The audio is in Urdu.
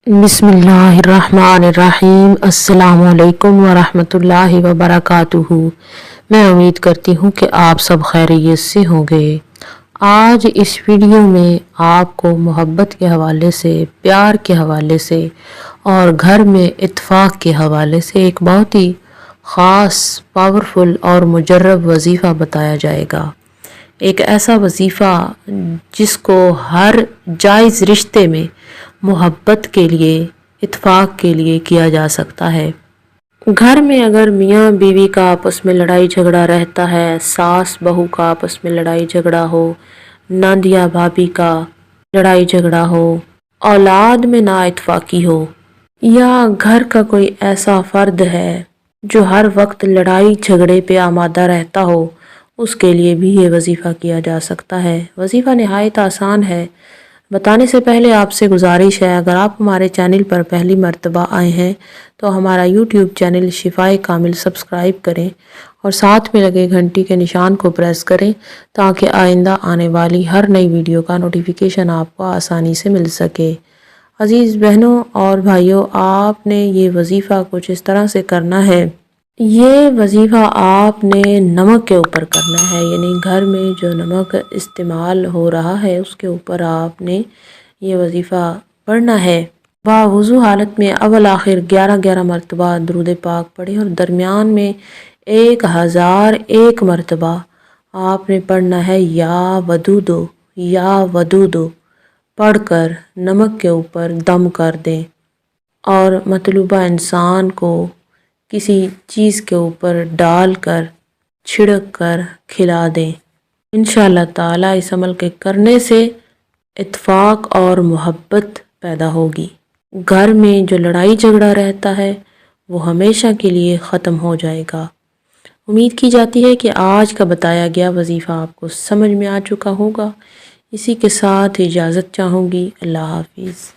بسم اللہ الرحمن الرحیم۔ السلام علیکم ورحمۃ اللہ وبرکاتہ۔ میں امید کرتی ہوں کہ آپ سب خیریت سے ہوں گے۔ آج اس ویڈیو میں آپ کو محبت کے حوالے سے، پیار کے حوالے سے اور گھر میں اتفاق کے حوالے سے ایک بہت ہی خاص، پاورفل اور مجرب وظیفہ بتایا جائے گا۔ ایک ایسا وظیفہ جس کو ہر جائز رشتے میں محبت کے لیے، اتفاق کے لیے کیا جا سکتا ہے۔ گھر میں اگر میاں بیوی کا آپس میں لڑائی جھگڑا رہتا ہے، ساس بہو کا آپس میں لڑائی جھگڑا ہو، نند یا بھابھی کا لڑائی جھگڑا ہو، اولاد میں نا اتفاقی ہو، یا گھر کا کوئی ایسا فرد ہے جو ہر وقت لڑائی جھگڑے پہ آمادہ رہتا ہو، اس کے لیے بھی یہ وظیفہ کیا جا سکتا ہے۔ وظیفہ نہایت آسان ہے۔ بتانے سے پہلے آپ سے گزارش ہے، اگر آپ ہمارے چینل پر پہلی مرتبہ آئے ہیں تو ہمارا یوٹیوب چینل شفائے کامل سبسکرائب کریں اور ساتھ میں لگے گھنٹی کے نشان کو پریس کریں تاکہ آئندہ آنے والی ہر نئی ویڈیو کا نوٹیفیکیشن آپ کو آسانی سے مل سکے۔ عزیز بہنوں اور بھائیوں، آپ نے یہ وظیفہ کچھ اس طرح سے کرنا ہے۔ یہ وظیفہ آپ نے نمک کے اوپر کرنا ہے، یعنی گھر میں جو نمک استعمال ہو رہا ہے اس کے اوپر آپ نے یہ وظیفہ پڑھنا ہے۔ باوضو حالت میں اول آخر 11 مرتبہ درود پاک پڑھیں اور درمیان میں 1001 مرتبہ آپ نے پڑھنا ہے یا ودودو یا ودودو، پڑھ کر نمک کے اوپر دم کر دیں اور مطلوبہ انسان کو کسی چیز کے اوپر ڈال کر چھڑک کر کھلا دیں۔ انشاءاللہ تعالیٰ اس عمل کے کرنے سے اتفاق اور محبت پیدا ہوگی۔ گھر میں جو لڑائی جھگڑا رہتا ہے وہ ہمیشہ کے لیے ختم ہو جائے گا۔ امید کی جاتی ہے کہ آج کا بتایا گیا وظیفہ آپ کو سمجھ میں آ چکا ہوگا۔ اسی کے ساتھ اجازت چاہوں گی۔ اللہ حافظ۔